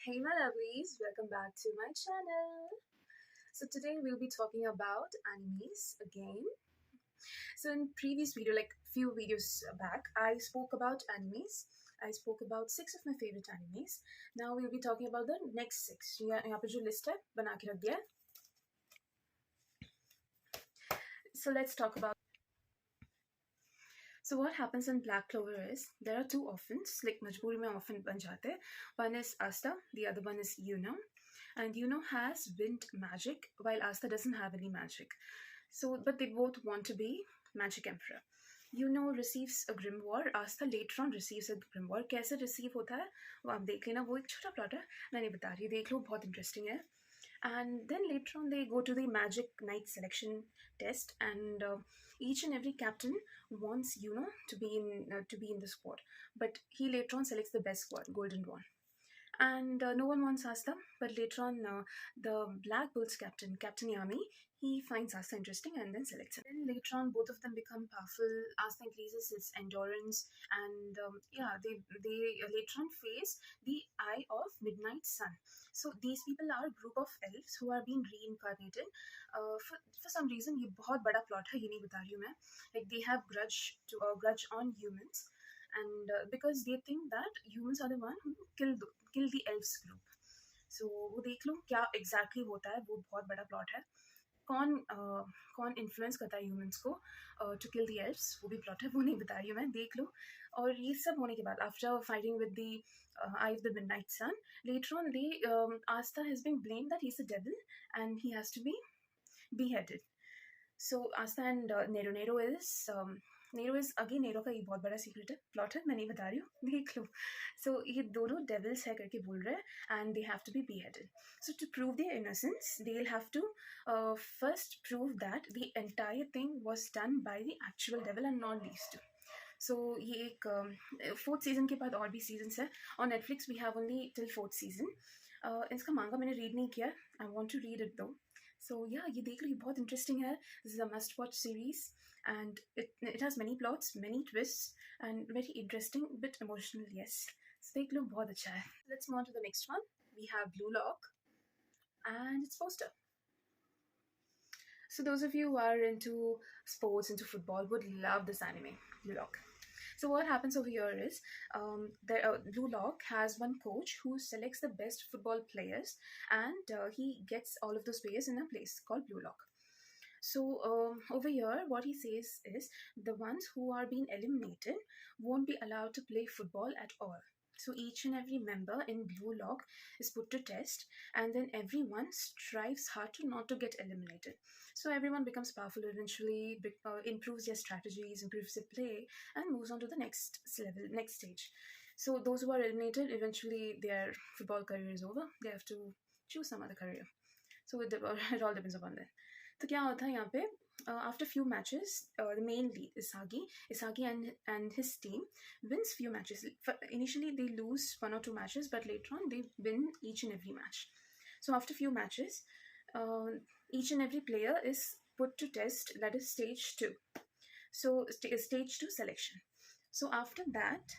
Hey my lovelies, welcome back to my channel. So today we'll be talking about animes again. So in previous video, like few videos back, I spoke about animes. I spoke about 6 of my favorite animes. Now we'll be talking about the next 6. यहाँ पे जो list है बना के रख दिया है. So let's talk about. So what happens in Black Clover is there are two orphans, like majboori mein orphan ban jate. One is Asta, the other one is Yuno, and Yuno has wind magic while Asta doesn't have any magic. So, but they both want to be magic emperor. Yuno receives a grimoire. Asta later on receives a grimoire. कैसे receive होता है वो आप देख लेना. वो एक छोटा plot है, मैं नहीं बता रही. देख लो, बहुत interesting है. And then later on they go to the magic night selection test, and each and every captain wants to be in the squad, but he later on selects the best squad, golden one. And no one wants Asta, but later on the Black Bulls Captain Yami, he finds Asta interesting and then selects him. Then later on both of them become powerful. Asta increases his endurance, and they later on face the Eye of Midnight Sun. So these people are a group of elves who are being reincarnated. For some reason ये बहुत बड़ा plot है, ये नहीं बता रही हूँ मैं. Like they have grudge on humans, and because they think that humans are the one who kill the elves group. So वो देख लो क्या exactly होता है, वो बहुत बड़ा plot है. कौन इन्फ्लुएंस करता है ह्यूमंस को टू किल द एल्व्स, वो भी प्लॉट है, वो नहीं बता रही हूँ मैं, देख लो. और ये सब होने के बाद after fighting with the eye of the midnight sun, later on they Asta has been blamed that he is a devil and he has to be beheaded. So Asta and Nero is again, Nero का ये बहुत बड़ा secret है, plot है, मैं नहीं बता रही हूँ, देख लो. So ये दोनों devils है करके बोल रहे हैं, and they have to be beheaded. So to prove their innocence, they'll have to first prove that the entire thing was done by the actual devil and not these two. So ये एक fourth season के बाद और भी seasons है. On Netflix we have only till fourth season. इसका मांगा मैंने रीड नहीं किया. I want to read it though. So yeah, ये देख लो, ये बहुत interesting है. This is a must watch series, and it has many plots, many twists, and very interesting, bit emotional, yes. So देख लो, बहुत अच्छा है. Let's move on to the next one. We have Blue Lock and its poster. So those of you who are into sports, into football, would love this anime, Blue Lock. So what happens over here is Blue Lock has one coach who selects the best football players, and he gets all of those players in a place called Blue Lock. So over here, what he says is the ones who are being eliminated won't be allowed to play football at all. So each and every member in Blue Lock is put to test, and then everyone strives hard to not to get eliminated. So everyone becomes powerful eventually, improves their strategies, improves their play, and moves on to the next level, next stage. So those who are eliminated, eventually their football career is over. They have to choose some other career. So it all depends upon that. तो क्या होता है यहाँ पे, after few matches, the main lead Isagi and his team wins few matches. Initially they lose 1 or 2 matches, but later on they win each and every match. So after few matches, each and every player is put to test, that is stage 2. So stage 2 selection. So after that,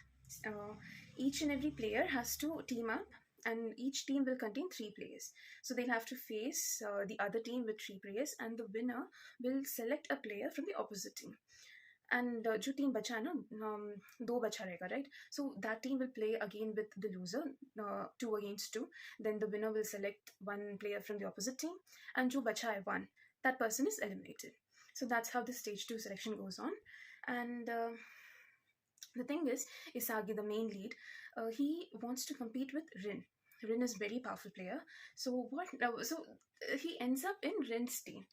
each and every player has to team up, and each team will contain 3 players. So they'll have to face the other team with 3 players, and the winner will select a player from the opposite team. And जो team बचा है ना, 2 बचा रहेगा, right? So that team will play again with the loser, 2 against 2. Then the winner will select 1 player from the opposite team, and जो बचा है 1, that person is eliminated. So that's how the stage 2 selection goes on. And the thing is, Isagi, the main lead, he wants to compete with Rin. Rin is very powerful player. So he ends up in Rin's team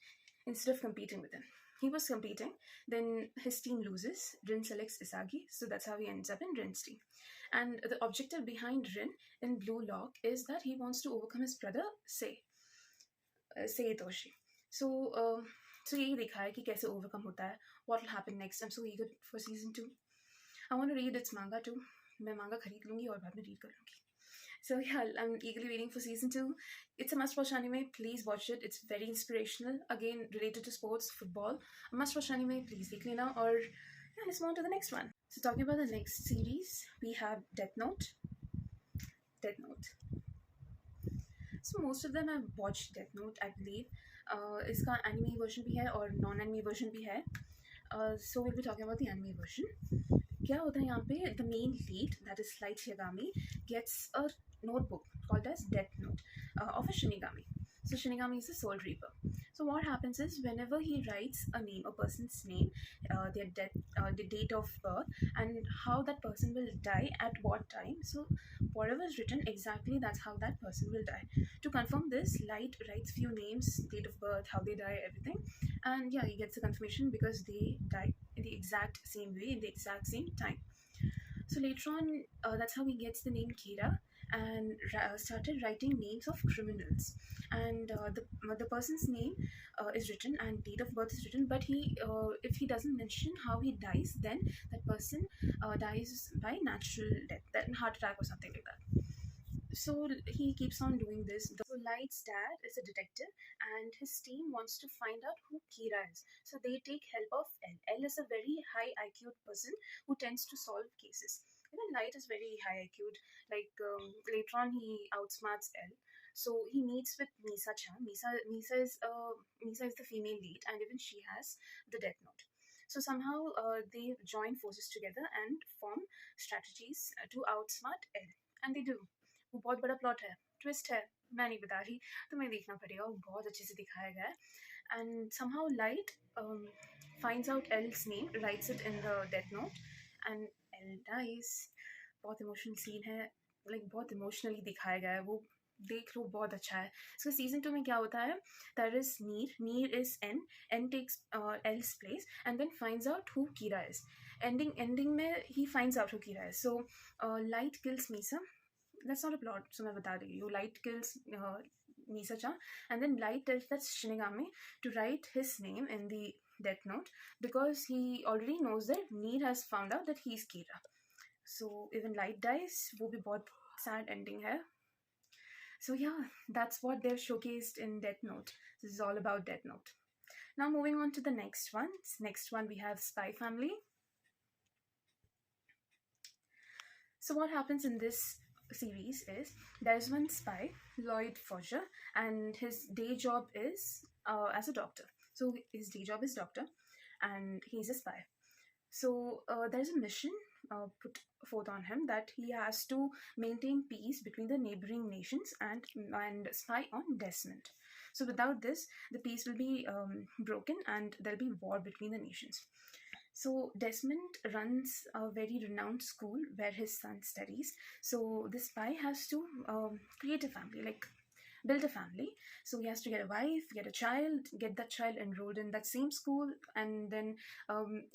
instead of competing with him. He was competing, then his team loses. Rin selects Isagi, so that's how he ends up in Rin's team. And the objective behind Rin in Blue Lock is that he wants to overcome his brother Seitoshi. So यही देखा है कि कैसे overcome होता है. What will happen next? I'm so eager for season 2. I want to read its manga too. मैं manga खरीद लूँगी और बाद में read कर लूँगी. So yeah, I'm eagerly waiting for season 2. It's a must-watch anime. Please watch it. It's very inspirational. Again, related to sports, football. A must-watch anime. Please देख लेना. और yeah, let's move on to the next one. So talking about the next series, we have Death Note. So most of them I've watched Death Note, I believe. इसका anime version भी है और non-anime version भी है. So we'll be talking about the anime version. क्या होता है यहाँ पे, the main lead, that is Light Yagami, gets a notebook called as Death Note of a Shinigami. So Shinigami is a soul reaper. So what happens is whenever he writes a name, a person's name, their death, the date of birth, and how that person will die at what time. So whatever is written exactly, that's how that person will die. To confirm this, Light writes few names, date of birth, how they die, everything, and yeah, he gets the confirmation because they die in the exact same way, in the exact same time. So later on, that's how he gets the name Kira, and started writing names of criminals. And the person's name is written and date of birth is written, but he if he doesn't mention how he dies, then that person dies by natural death, that heart attack or something like that. So he keeps on doing this. So Light's dad is a detective, and his team wants to find out who Kira is. So they take help of L. L is a very high IQ person who tends to solve cases. Even Light is very high IQ. Like later on, he outsmarts L. So he meets with Misa Chan. Misa is the female lead, and even she has the Death Note. So somehow they join forces together and form strategies to outsmart L, and they do. वो बहुत बड़ा plot है, twist है, मैं नहीं बता रही, तुम्हें देखना पड़ेगा, वो बहुत अच्छे से दिखाया गया है. And somehow light finds out L's name, writes it in the Death Note, and L dies. बहुत इमोशनल सीन है, लाइक बहुत इमोशनली दिखाया गया है वो. देख लो, बहुत अच्छा है. सो सीजन 2 में क्या होता है, there is Neer is N takes L's place and then finds out who Kira is. Ending में he finds out who Kira is. So Light kills Misa. That's not a plot, so मैं बता रही हूँ. Light kills Misa-chan, and then Light tells that Shinigami to write his name in the Death Note because he already knows that Neer has found out that he's Kira. So even Light dies, वो भी बहुत sad ending है. So yeah, that's what they've showcased in Death Note. This is all about Death Note. Now moving on to the next one. Next one we have Spy Family. So what happens in this series is there's one spy, Lloyd Forger, and his day job is as a doctor. So his day job is doctor, and he's a spy. So there's a mission put forth on him that he has to maintain peace between the neighboring nations and spy on Desmond. So without this, the peace will be broken and there'll be war between the nations. So Desmond runs a very renowned school where his son studies. So the spy has to create a family, like build a family. So he has to get a wife, get a child, get that child enrolled in that same school, and then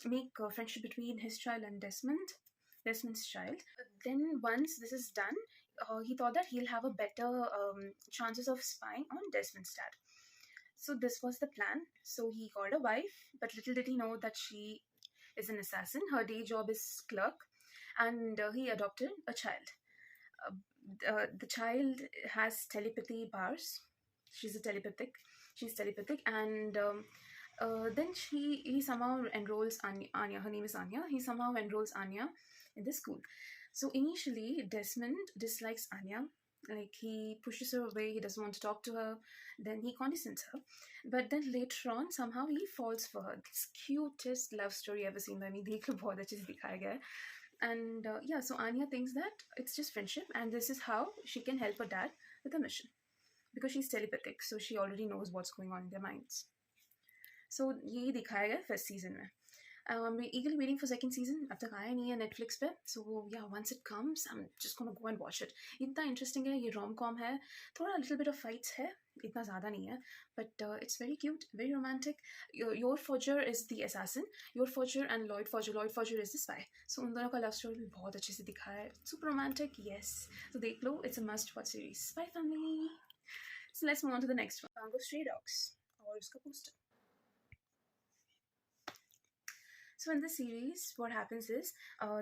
make a friendship between his child and Desmond's child. Then once this is done, he thought that he'll have a better chances of spying on Desmond's dad. So this was the plan. So he got a wife, but little did he know that she is an assassin. Her day job is clerk, and he adopted a child. The child has telepathy powers. She's telepathic, and then he somehow enrolls Anya. Her name is Anya. He somehow enrolls Anya in the school. So initially, Desmond dislikes Anya. Like he pushes her away. He doesn't want to talk to her. Then he condescends her. But then later on, somehow he falls for her. This cutest love story ever seen by me. देख लो, बहुत अच्छे से दिखाया गया है. And yeah, so Anya thinks that it's just friendship, and this is how she can help her dad with a mission because she's telepathic, so she already knows what's going on in their minds. So ये दिखाया गया first season में. I'm eagerly waiting for second season. अब तक आया नहीं है Netflix पे. So yeah, once it comes, I'm just gonna go and watch it. इतना interesting है, ये rom-com है, थोड़ा little bit of fights है, इतना ज़्यादा नहीं है, but it's very cute, very romantic. Your Forger is the assassin. Your Forger and Lloyd Forger is the spy. So उन दोनों का love story भी बहुत अच्छे से दिखाया है. Super romantic, yes. So देख लो, it's a must-watch series. Spy Family. So let's move on to the next one. Tango Stray Dogs, और उसका poster. So in this series, what happens is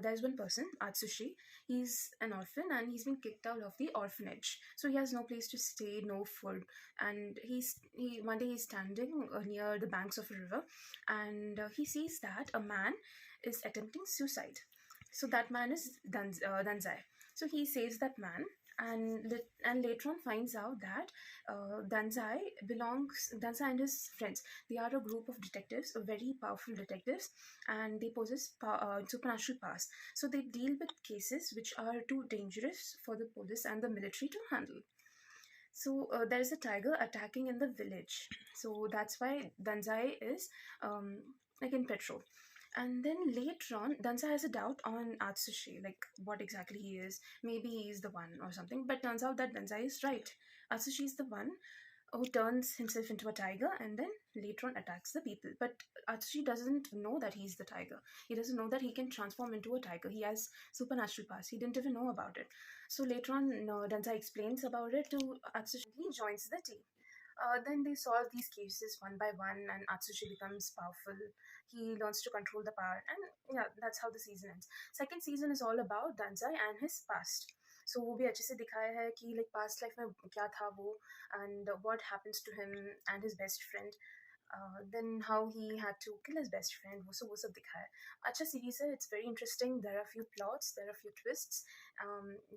there's one person, Atsushi. He's an orphan and he's been kicked out of the orphanage. So he has no place to stay, no food. And one day he's standing near the banks of a river, and he sees that a man is attempting suicide. So that man is Danzai. So he saves that man, And later on finds out that Danzai and his friends, they are a group of detectives, a very powerful detectives, and they possess supernatural powers. So they deal with cases which are too dangerous for the police and the military to handle. So there is a tiger attacking in the village. So that's why Danzai is like in petrol. And then later on, Danzai has a doubt on Atsushi, like what exactly he is. Maybe he's the one or something. But turns out that Danzai is right. Atsushi is the one who turns himself into a tiger and then later on attacks the people. But Atsushi doesn't know that he's the tiger. He doesn't know that he can transform into a tiger. He has supernatural powers. He didn't even know about it. So later on, Danzai explains about it to Atsushi. He joins the team. Then they solve these cases one by one, and Atsushi becomes powerful. He learns to control the power, and yeah, that's how the season ends. Second season is all about Danzai and his past. So वो भी अच्छे से दिखाया है कि like past life में क्या था वो, and what happens to him and his best friend. Then how he had to kill his best friend, वो सब दिखाया है. अच्छा series है, it's very interesting. There are a few plots, there are a few twists.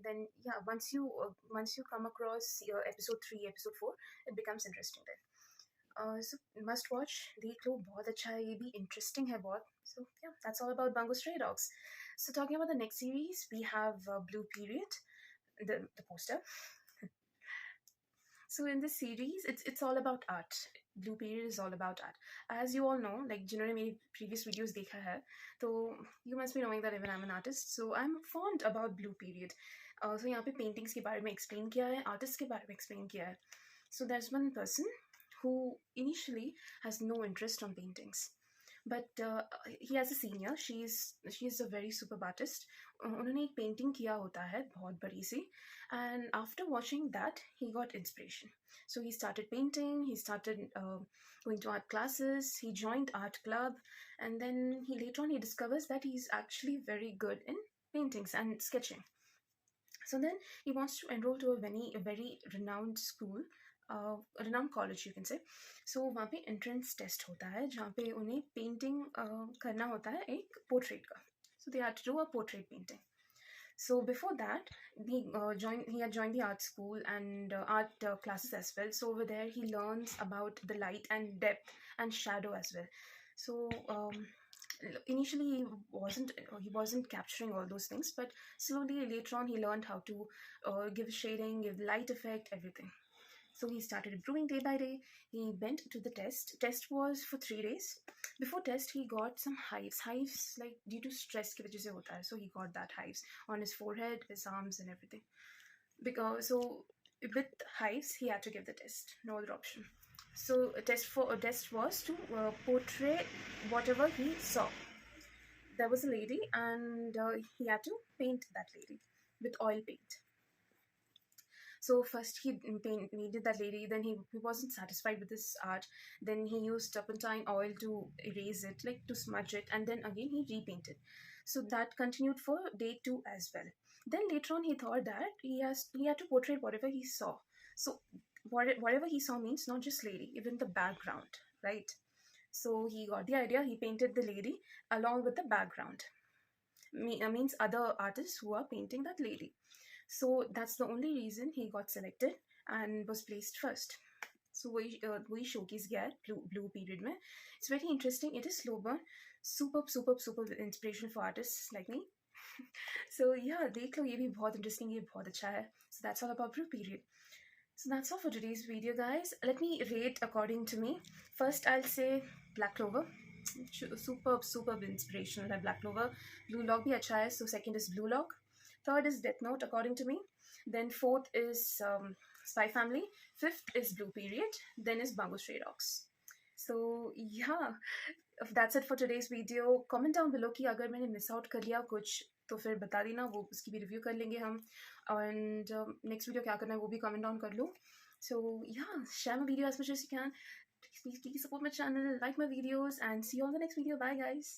Then yeah, once you come across episode 3, episode 4, it becomes interesting then. So must watch, देख लो, बहुत अच्छा है ये भी, interesting है बहुत. So yeah, that's all about Bungo Stray Dogs. So talking about the next series, we have Blue Period, the poster. So in this series, it's all about art. Blue Period is all about art. As you all know, like जिन्होंने मेरी previous videos देखा है, तो you must be knowing that even I'm an artist, so I'm fond about Blue Period. So यहाँ पे paintings के बारे में explain किया है, artists के बारे में explain किया है. So there's one person who initially has no interest on paintings, but he has a senior. She's a very superb artist. उन्होंने एक painting किया होता है बहुत बड़ी सी, and after watching that he got inspiration. So he started painting, he started going to art classes, he joined art club, and then he later on he discovers that he's actually very good in paintings and sketching. So then he wants to enroll to a very renowned school, renowned college you can say. So वहाँ पे entrance test होता है जहाँ पे उन्हें painting करना होता है एक portrait का. So they had to do a portrait painting. So before that, he had joined the art school and art classes as well. So over there, he learns about the light and depth and shadow as well. So initially he wasn't capturing all those things, but slowly later on he learned how to give shading, give light effect, everything. So he started improving day by day. He went to the test. Test was for 3 days. Before test, he got some hives. Hives like due to stress की वजह से होता है. So he got that hives on his forehead, his arms, and everything. Because so with hives, he had to give the test. No other option. So a test was to portray whatever he saw. There was a lady, and he had to paint that lady with oil paint. So first he painted that lady, then he wasn't satisfied with this art. Then he used turpentine oil to erase it, like to smudge it, and then again he repainted. So that continued for day 2 as well. Then later on he thought that he had to portray whatever he saw. So whatever he saw means not just lady, even the background, right? So he got the idea, he painted the lady along with the background. Means other artists who are painting that lady. So that's the only reason he got selected and was placed first. So we showcase गया है blue period में. It's very interesting. It is slow burn, super inspiration for artists like me. So yeah, देख लो, ये भी बहुत interesting, ये बहुत अच्छा है. So that's all about blue period. So that's all for today's video, guys. Let me rate according to me. First, I'll say Black Clover. Superb inspirational है Black Clover. Blue Lock भी अच्छा है. So second is Blue Lock. Third is Death Note, according to me. Then fourth is Spy Family. Fifth is Blue Period. Then is Bungo Stray Dogs. So yeah, that's it for today's video. Comment down below कि अगर मैंने miss out कर लिया कुछ तो फिर बता देना, वो उसकी भी review कर लेंगे हम. And next video क्या करना है वो भी comment down कर लो. So yeah, share my video as much as you can. Please support my channel, like my videos, and see you on the next video. Bye guys.